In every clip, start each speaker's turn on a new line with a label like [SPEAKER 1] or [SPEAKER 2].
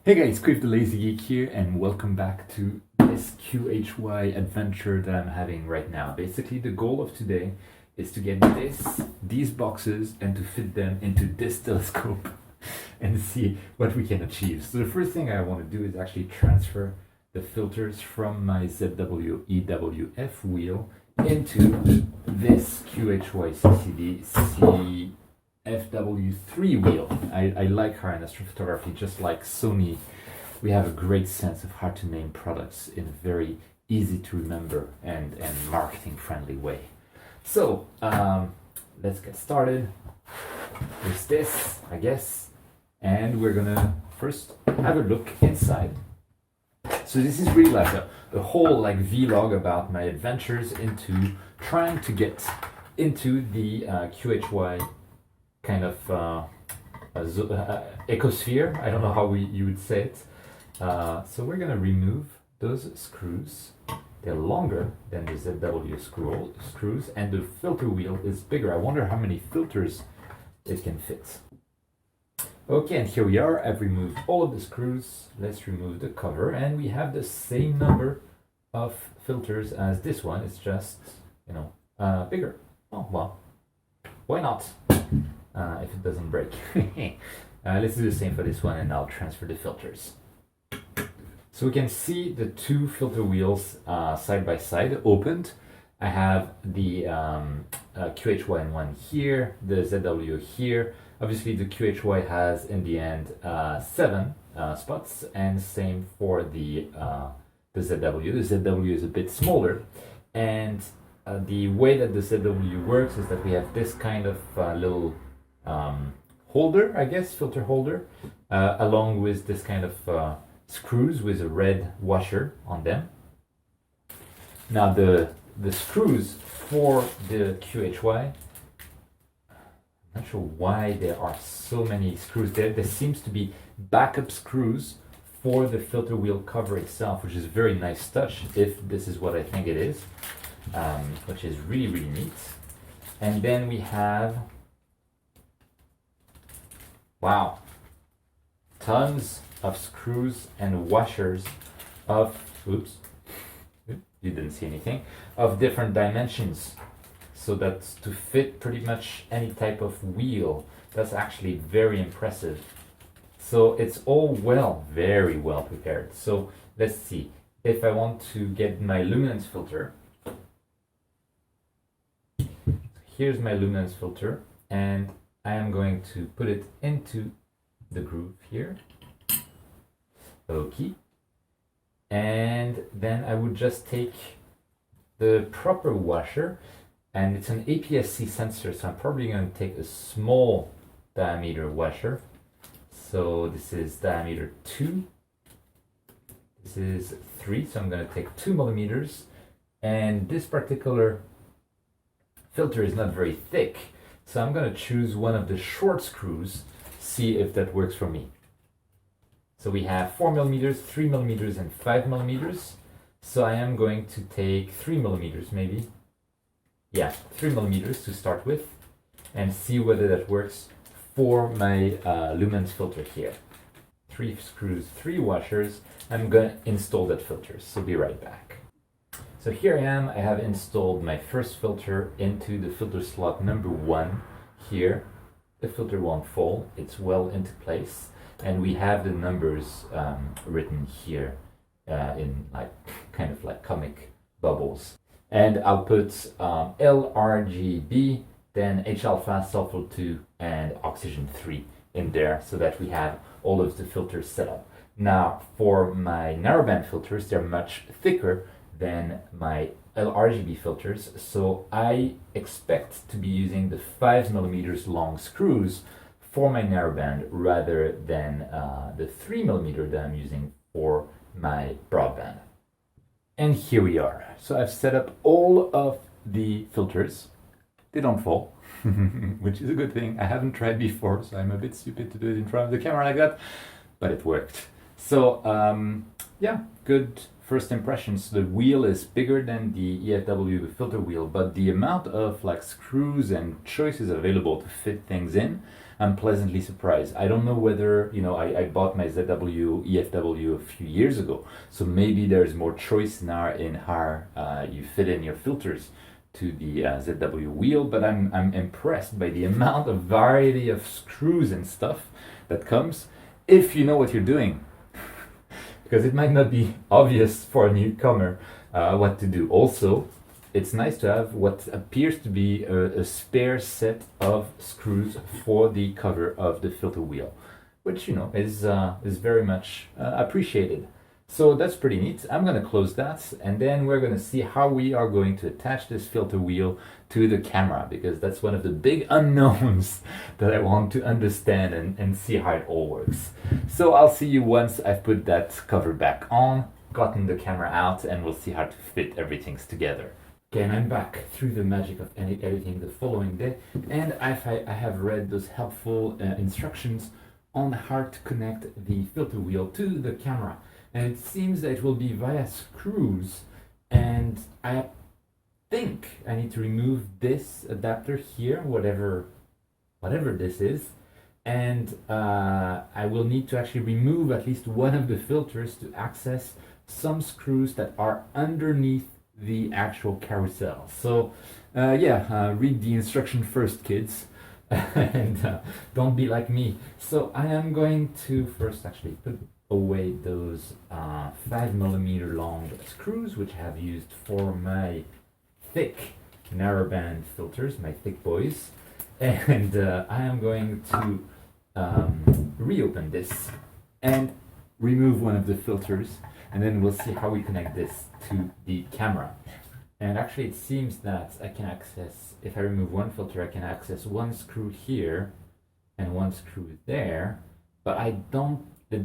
[SPEAKER 1] Hey guys, Quiff the Lazy Geek here, and welcome back to this QHY adventure that I'm having right now. Basically, the goal of today is to get these boxes and to fit them into this telescope and see what we can achieve. So the first thing I want to do is actually transfer the filters from my ZW-EWF wheel into this QHY FW3 wheel. I like her in astrophotography, just like Sony. We have a great sense of how to name products in a very easy to remember and marketing friendly way. So let's get started with this, I guess, and we're gonna first have a look inside. So this is really like a whole like vlog about my adventures into trying to get into the QHY kind of ecosphere. I don't know how you would say it. So we're gonna remove those screws. They're longer than the ZW screws, and the filter wheel is bigger. I wonder how many filters it can fit. Okay, and here we are. I've removed all of the screws. Let's remove the cover, and we have the same number of filters as this one. It's just, bigger. Oh, well, why not? If it doesn't break. Let's do the same for this one, and I'll transfer the filters. So we can see the two filter wheels side by side opened. I have the QHY one here, the ZW here. Obviously the QHY has in the end 7 spots, and same for the ZW. The ZW is a bit smaller, and the way that the ZW works is that we have this kind of little holder, I guess, filter holder, along with this kind of screws with a red washer on them. Now the screws for the QHY, I'm not sure why there are so many screws there. There seems to be backup screws for the filter wheel cover itself, which is a very nice touch, if this is what I think it is, which is really, really neat. And then we have, wow, tons of screws and washers of, oops, you didn't see anything, of different dimensions. So that's to fit pretty much any type of wheel. That's actually very impressive. So it's all very well prepared. So let's see. If I want to get my luminance filter, here's my luminance filter, and I am going to put it into the groove here. Okay. And then I would just take the proper washer, and it's an aps-c sensor, so I'm probably going to take a small diameter washer. So this is diameter 2. This is 3, so I'm going to take 2 millimeters. And this particular filter is not very thick, so I'm going to choose one of the short screws, see if that works for me. So we have 4 millimeters, 3 millimeters, and 5 millimeters. So I am going to take 3 millimeters maybe. Yeah, 3 millimeters to start with, and see whether that works for my luminance filter here. 3 screws, 3 washers. I'm going to install that filter, so be right back. So here I am. I have installed my first filter into the filter slot number 1 here. The filter won't fall, it's well into place, and we have the numbers written here in like kind of like comic bubbles. And I'll put LRGB, then H-alpha, sulfur 2, and oxygen 3 in there, so that we have all of the filters set up. Now for my narrowband filters, they're much thicker than my LRGB filters, so I expect to be using the 5 millimeters long screws for my narrowband rather than the 3 millimeter that I'm using for my broadband. And here we are. So I've set up all of the filters. They don't fall, which is a good thing. I haven't tried before, so I'm a bit stupid to do it in front of the camera like that, but it worked. So yeah, good first impressions. The wheel is bigger than the EFW filter wheel, but the amount of like screws and choices available to fit things in I'm pleasantly surprised. I don't know whether, I bought my ZW EFW a few years ago, so maybe there's more choice now in how you fit in your filters to the ZW wheel, but I'm impressed by the amount of variety of screws and stuff that comes if you know what you're doing. Because it might not be obvious for a newcomer what to do. Also, it's nice to have what appears to be a spare set of screws for the cover of the filter wheel, which is very much appreciated. So that's pretty neat. I'm going to close that, and then we're going to see how we are going to attach this filter wheel to the camera, because that's one of the big unknowns that I want to understand and see how it all works. So I'll see you once I've put that cover back on, gotten the camera out, and we'll see how to fit everything together. Okay, and I'm back through the magic of editing the following day, and I have read those helpful instructions on how to connect the filter wheel to the camera. And it seems that it will be via screws, and I think I need to remove this adapter here, whatever this is, and I will need to actually remove at least one of the filters to access some screws that are underneath the actual carousel. So read the instruction first, kids, and don't be like me. So I am going to first actually put away those 5mm long screws, which I have used for my thick narrowband filters, my thick boys, and I am going to reopen this and remove one of the filters, and then we'll see how we connect this to the camera. And actually it seems that I can access, if I remove one filter, I can access one screw here and one screw there, but it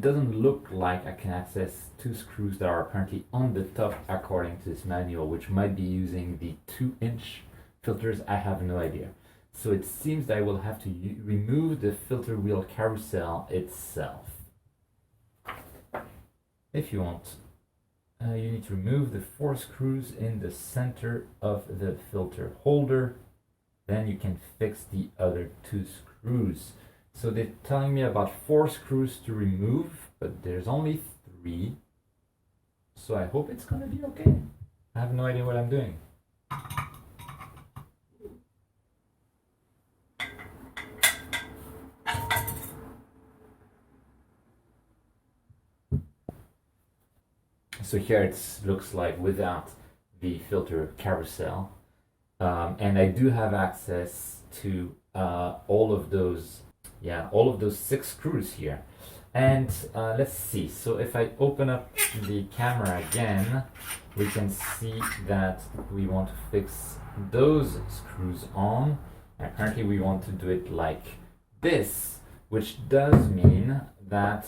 [SPEAKER 1] doesn't look like I can access two screws that are apparently on the top according to this manual, which might be using the 2-inch filters. I have no idea. So it seems that I will have to remove the filter wheel carousel itself. If you want, you need to remove the 4 screws in the center of the filter holder. Then you can fix the other 2 screws. So they're telling me about 4 screws to remove, but there's only 3. So I hope it's gonna be okay. I have no idea what I'm doing. So here it looks like without the filter carousel. And I do have access to all of those 6 screws here. And let's see, so if I open up the camera again, we can see that we want to fix those screws on. And apparently we want to do it like this, which does mean that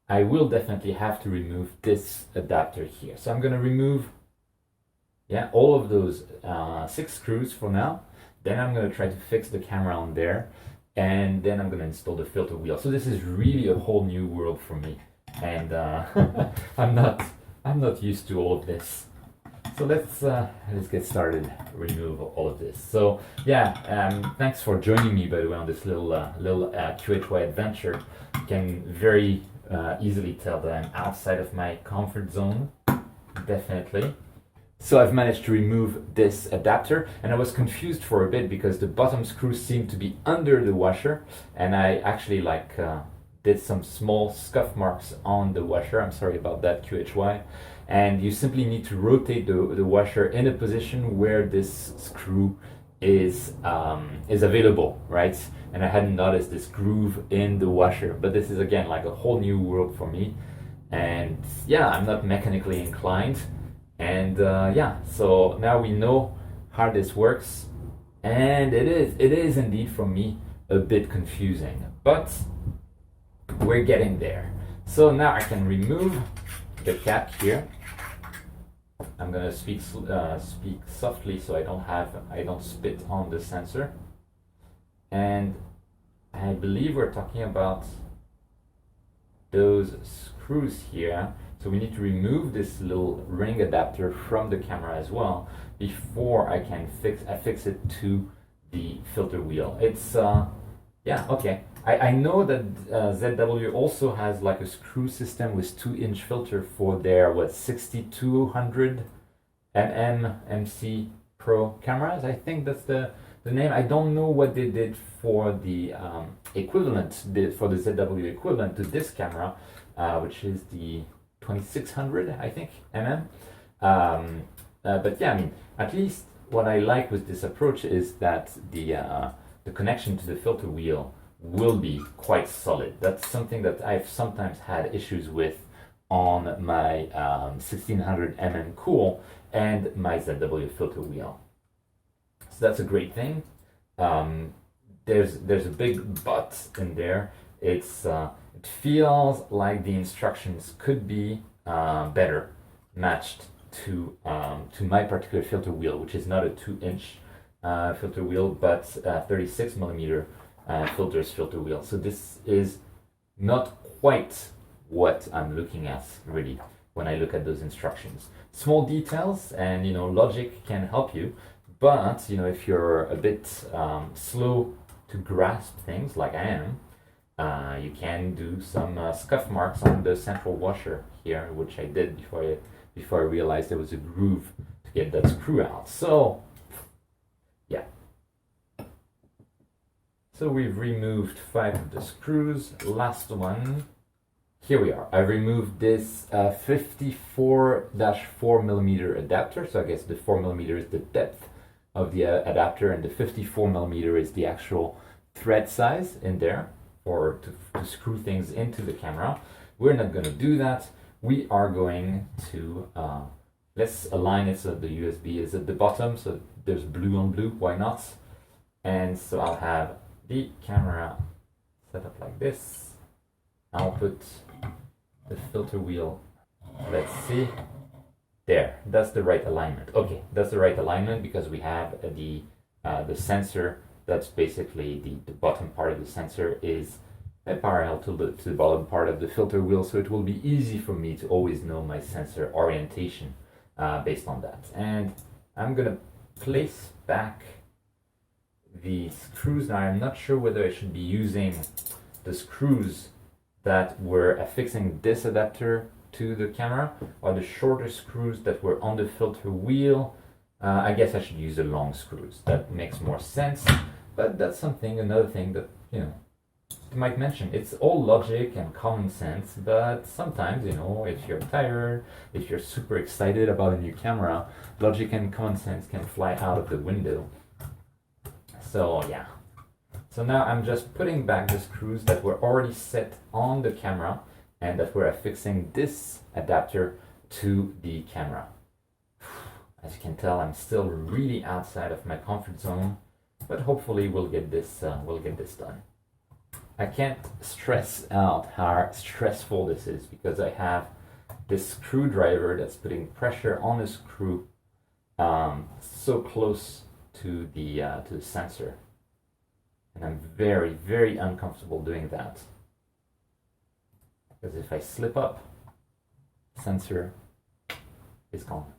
[SPEAKER 1] I will definitely have to remove this adapter here. So I'm going to remove all of those 6 screws for now. Then I'm going to try to fix the camera on there, and then I'm going to install the filter wheel. So this is really a whole new world for me, and I'm not used to all of this. So let's get started. Remove all of this. So thanks for joining me, by the way, on this little QHY adventure. You can very easily tell that I'm outside of my comfort zone, definitely. So I've managed to remove this adapter, and I was confused for a bit because the bottom screws seemed to be under the washer, and I actually did some small scuff marks on the washer. I'm sorry about that, QHY. And you simply need to rotate the washer in a position where this screw is available, right? And I hadn't noticed this groove in the washer, but this is again like a whole new world for me. And I'm not mechanically inclined. And so now we know how this works, and it is indeed for me a bit confusing, but we're getting there. So now I can remove the cap here. I'm gonna speak softly so I don't spit on the sensor. And I believe we're talking about those screws here. So we need to remove this little ring adapter from the camera as well before I can fix it to the filter wheel. It's yeah, okay. I know that ZW also has like a screw system with 2-inch filter for their 6200 mm MC Pro cameras. I think that's the name. I don't know what they did for the equivalent, for the ZW equivalent to this camera, which is the 2600, I think, mm. But yeah, I mean, at least what I like with this approach is that the connection to the filter wheel will be quite solid. That's something that I've sometimes had issues with on my 1600 mm Cool and my ZW filter wheel. So that's a great thing. There's a big but in there. It feels like the instructions could be better matched to my particular filter wheel, which is not a 2-inch filter wheel, but 36 millimeter filter wheel. So this is not quite what I'm looking at really when I look at those instructions. Small details and logic can help you, but if you're a bit slow to grasp things like I am, you can do some scuff marks on the central washer here, which I did before I realized there was a groove to get that screw out. So yeah. So we've removed 5 of the screws. Last one. Here we are. I removed this 54-4 millimeter adapter. So I guess the 4 millimeter is the depth of the adapter, and the 54 millimeter is the actual thread size in there, or to screw things into the camera. We're not going to do that. We are going to let's align it so the USB is at the bottom, so there's blue on blue. Why not? And so I'll have the camera set up like this. I'll put the filter wheel. Let's see. There, that's the right alignment. Okay, that's the right alignment because we have the sensor. That's basically the bottom part of the sensor is parallel to the bottom part of the filter wheel, so it will be easy for me to always know my sensor orientation based on that. And I'm gonna place back the screws. Now I'm not sure whether I should be using the screws that were affixing this adapter to the camera or the shorter screws that were on the filter wheel. I guess I should use the long screws. That makes more sense, but that's another thing that you might mention. It's all logic and common sense, but sometimes if you're tired, if you're super excited about a new camera, logic and common sense can fly out of the window. So yeah. So now I'm just putting back the screws that were already set on the camera and that were affixing this adapter to the camera. As you can tell, I'm still really outside of my comfort zone, but hopefully we'll get this done. I can't stress out how stressful this is because I have this screwdriver that's putting pressure on the screw so close to the sensor, and I'm very, very uncomfortable doing that because if I slip up, sensor is gone.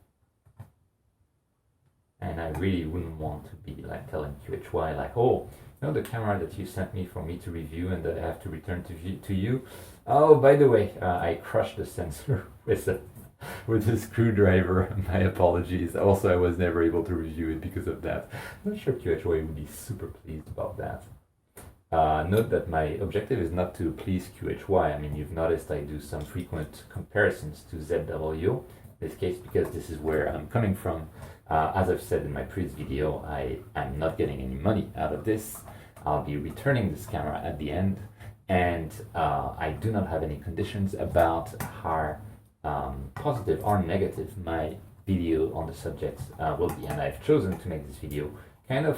[SPEAKER 1] And I really wouldn't want to be like telling QHY like, oh, the camera that you sent me for me to review and that I have to return to you. Oh, by the way, I crushed the sensor with a screwdriver. My apologies. Also, I was never able to review it because of that. I'm not sure QHY would be super pleased about that. Note that my objective is not to please QHY. I mean, you've noticed I do some frequent comparisons to ZW, in this case, because this is where I'm coming from. As I've said in my previous video, I am not getting any money out of this. I'll be returning this camera at the end, and I do not have any conditions about how positive or negative my video on the subject will be. And I've chosen to make this video kind of,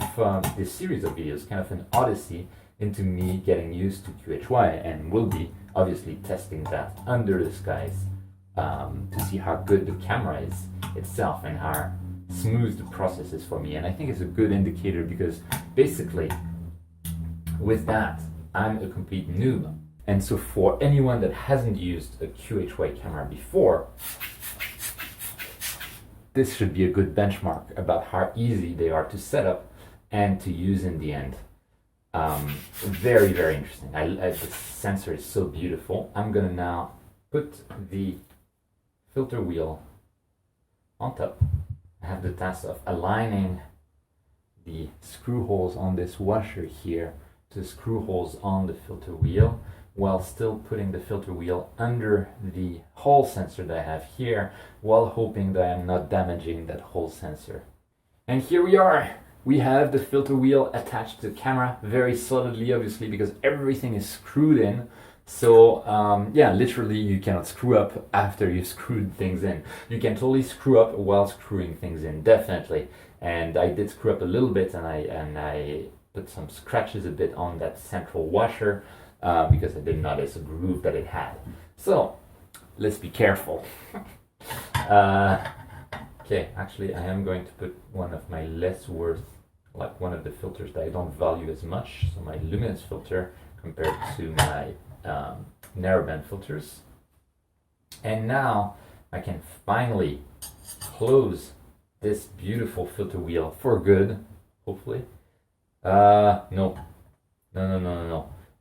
[SPEAKER 1] this series of videos, kind of an odyssey into me getting used to QHY, and will be obviously testing that under the skies to see how good the camera is itself and how smooth the process is for me. And I think it's a good indicator because basically with that I'm a complete noob And so for anyone that hasn't used a QHY camera before, this should be a good benchmark about how easy they are to set up and to use in the end. Very, very interesting. The sensor is so beautiful. I'm gonna now put the filter wheel on top. I have the task of aligning the screw holes on this washer here to screw holes on the filter wheel, while still putting the filter wheel under the hole sensor that I have here, while hoping that I'm not damaging that hole sensor. And here we are. We have the filter wheel attached to the camera very solidly, obviously, because everything is screwed in. So yeah, literally you cannot screw up after you've screwed things in. You can totally screw up while screwing things in, definitely. And I did screw up a little bit, and I put some scratches a bit on that central washer because I didn't notice a groove that it had. So let's be careful. Okay, actually I am going to put one of my less worth, like one of the filters that I don't value as much, so my luminance filter compared to my narrowband filters. And now I can finally close this beautiful filter wheel for good, hopefully. No,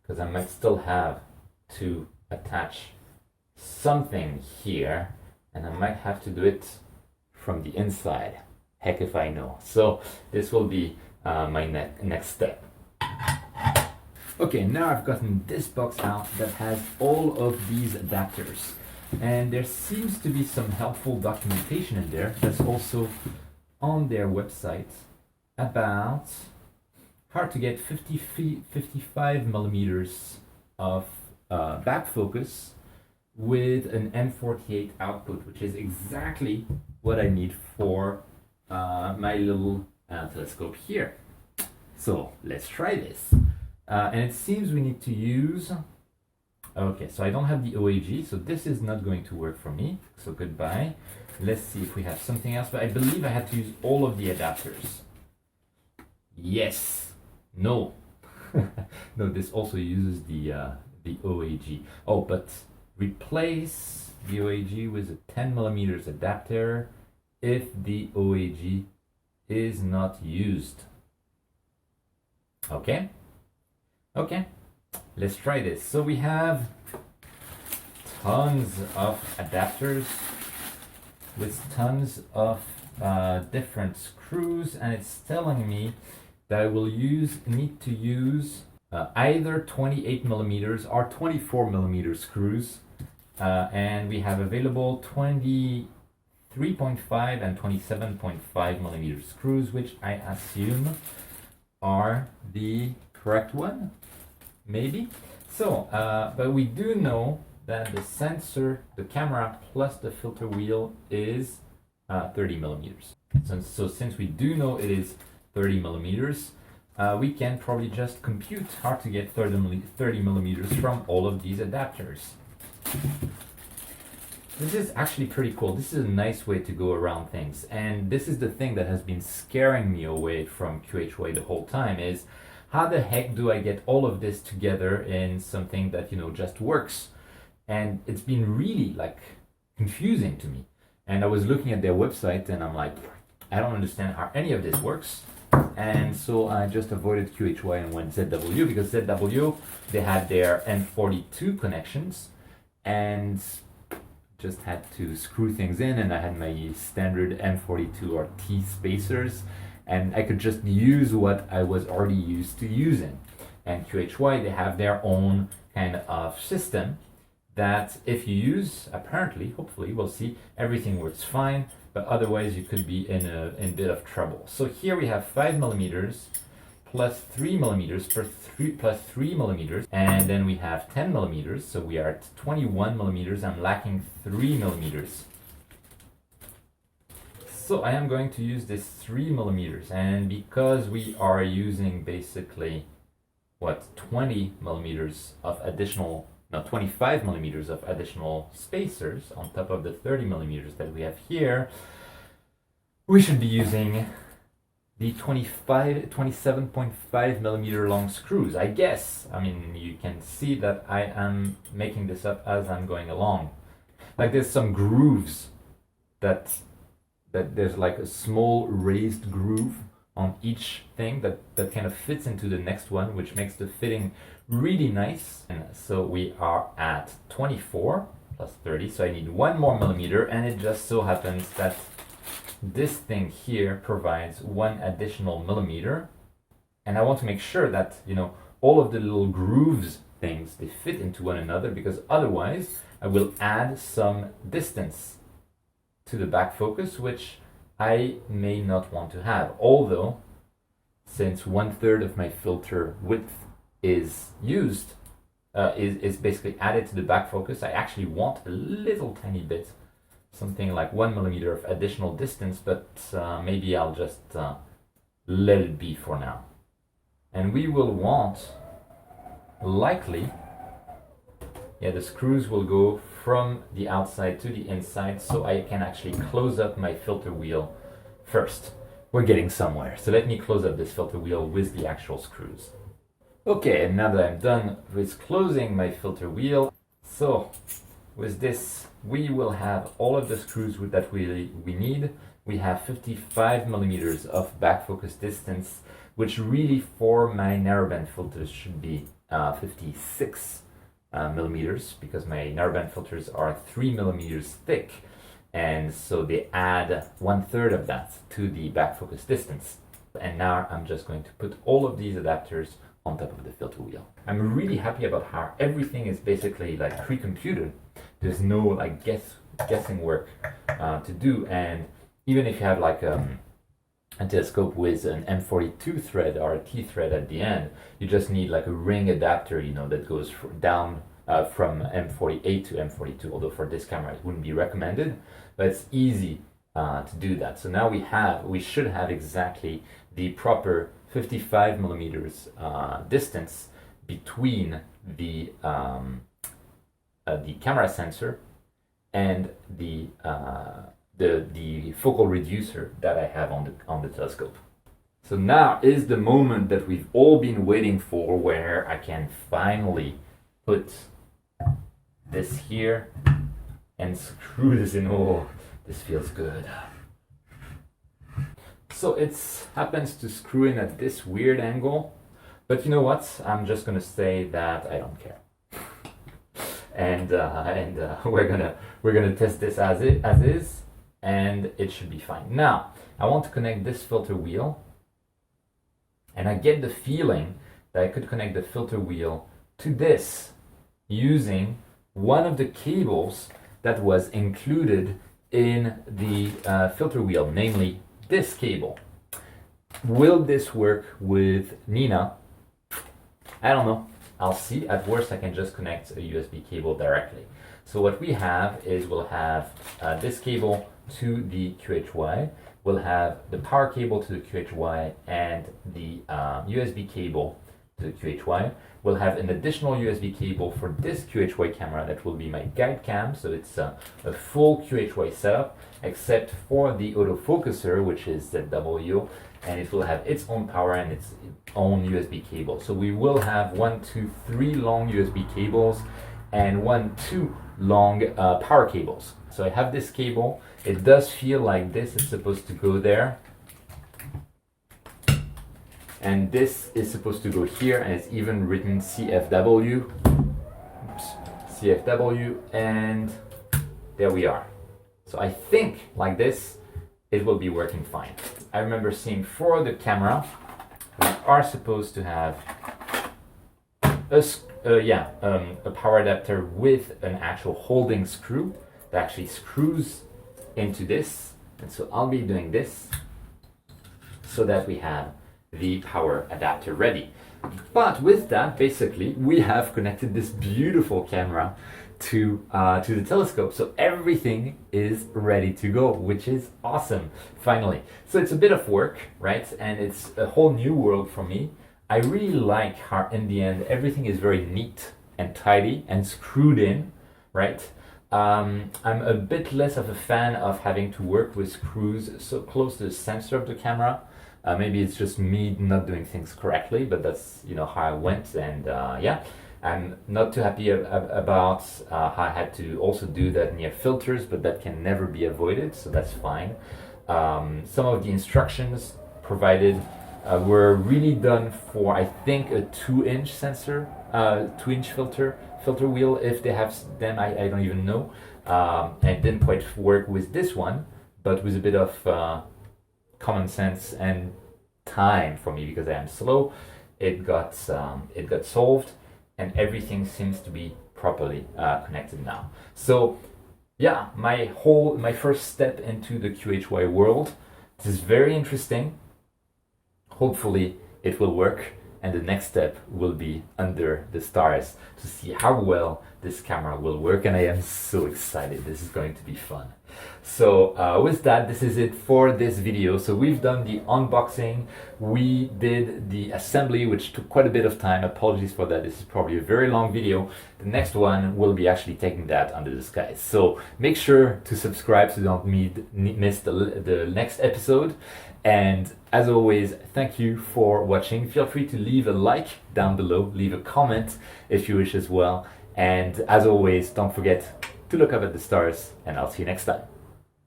[SPEAKER 1] because I might still have to attach something here, and I might have to do it from the inside. Heck if I know. So this will be my next step. Okay, now I've gotten this box out that has all of these adapters, and there seems to be some helpful documentation in there that's also on their website about how to get 55 millimeters of back focus with an M48 output, which is exactly what I need for my little telescope here. So let's try this. And it seems we need to use, okay, so I don't have the OAG, so this is not going to work for me, so goodbye. Let's see if we have something else, but I believe I had to use all of the adapters. Yes, no. No, this also uses the OAG. Oh, but replace the OAG with a 10 millimeters adapter if the OAG is not used. Okay. Okay, let's try this. So we have tons of adapters with tons of different screws, and it's telling me that I will need to use either 28 millimeters or 24 millimeter screws, and we have available 23.5 and 27.5 millimeter screws, which I assume are the correct one. Maybe. So, but we do know that the sensor, the camera plus the filter wheel is 30 millimeters. So since we do know it is 30 millimeters, we can probably just compute how to get 30 millimeters from all of these adapters. This is actually pretty cool. This is a nice way to go around things. And this is the thing that has been scaring me away from QHY the whole time is, how the heck do I get all of this together in something that, you know, just works? And it's been really like confusing to me. And I was looking at their website and I'm like, I don't understand how any of this works. And so I just avoided QHY and went ZW, because ZW, they had their M42 connections and just had to screw things in, and I had my standard M42 or T spacers, and I could just use what I was already used to using. And QHY, they have their own kind of system that if you use, apparently, hopefully, we'll see, everything works fine, but otherwise you could be in a bit of trouble. So here we have 5 millimeters plus 3 millimeters plus 3 millimeters, and then we have 10 millimeters, so we are at 21 millimeters. I'm lacking 3 millimeters. So I am going to use this 3 millimeters, and because we are using basically, what, 20 millimeters of additional, no, 25 millimeters of additional spacers on top of the 30 millimeters that we have here, we should be using the 27.5 millimeter long screws, I guess. I mean, you can see that I am making this up as I'm going along. Like there's some grooves that there's like a small raised groove on each thing that kind of fits into the next one, which makes the fitting really nice. And so we are at 24 plus 30, so I need 1 more millimeter, and it just so happens that this thing here provides 1 additional millimeter, and I want to make sure that, you know, all of the little grooves things, they fit into one another, because otherwise I will add some distance to the back focus, which I may not want to have. Although, since 1/3 of my filter width is used, is basically added to the back focus, I actually want a little tiny bit, something like 1 millimeter of additional distance, but maybe I'll just let it be for now. And we will want, likely, the screws will go from the outside to the inside, so I can actually close up my filter wheel first. We're getting somewhere. So let me close up this filter wheel with the actual screws. Okay, and now that I'm done with closing my filter wheel, so with this, we will have all of the screws that we need. We have 55 millimeters of back focus distance, which really for my narrowband filters should be 56 millimeters, because my narrowband filters are 3 millimeters thick, and so they add 1/3 of that to the back focus distance. And now I'm just going to put all of these adapters on top of the filter wheel. I'm really happy about how everything is basically like pre-computed. There's no like guessing work to do, and even if you have like a telescope with an M42 thread or a T thread at the end, you just need like a ring adapter, you know, that goes down from M48 to M42, although for this camera it wouldn't be recommended, but it's easy to do that. So now we should have exactly the proper 55 millimeters distance between the camera sensor and the focal reducer that I have on the telescope. So now is the moment that we've all been waiting for, where I can finally put this here and screw this in. Oh, this feels good. So it happens to screw in at this weird angle, but you know what? I'm just gonna say that I don't care. And we're gonna test this as is, and it should be fine. Now I want to connect this filter wheel, and I get the feeling that I could connect the filter wheel to this using one of the cables that was included in the filter wheel, namely this cable. Will this work with Nina? I don't know. I'll see. At worst, I can just connect a USB cable directly. So what we have is we'll have this cable to the QHY. We'll have the power cable to the QHY and the USB cable to the QHY. We'll have an additional USB cable for this QHY camera that will be my guide cam. So it's a full QHY setup, except for the autofocuser, which is ZW, and it will have its own power and its own USB cable. So we will have 1, 2, 3 long USB cables and 1, 2 long power cables. So I have this cable. It does feel like this is supposed to go there, and this is supposed to go here, and it's even written CFW. Oops, CFW, and there we are. So I think like this, it will be working fine. I remember seeing for the camera, we are supposed to have a power adapter with an actual holding screw that actually screws into this. And so I'll be doing this so that we have the power adapter ready. But with that, basically, we have connected this beautiful camera to the telescope. So everything is ready to go, which is awesome, finally. So it's a bit of work, right? And it's a whole new world for me. I really like how in the end, everything is very neat and tidy and screwed in, right? I'm a bit less of a fan of having to work with screws so close to the sensor of the camera, Maybe it's just me not doing things correctly, but that's, you know, how I went. And yeah, I'm not too happy about how I had to also do that near filters, but that can never be avoided, so that's fine. Some of the instructions provided were really done for, I think, a 2-inch sensor, 2-inch filter wheel. If they have them, I don't even know. And it didn't quite work with this one, but with a bit of common sense and time for me, because I am slow, it got solved, and everything seems to be properly connected now. So yeah, my first step into the QHY world. This is very interesting. Hopefully it will work, and the next step will be under the stars to see how well this camera will work, and I am so excited. This is going to be fun. So with that, this is it for this video. So we've done the unboxing, we did the assembly, which took quite a bit of time. Apologies for that, this is probably a very long video. The next one will be actually taking that under the skies. So make sure to subscribe so you don't miss the next episode. And as always, thank you for watching. Feel free to leave a like down below, leave a comment if you wish as well. And as always, don't forget to look up at the stars, and I'll see you next time.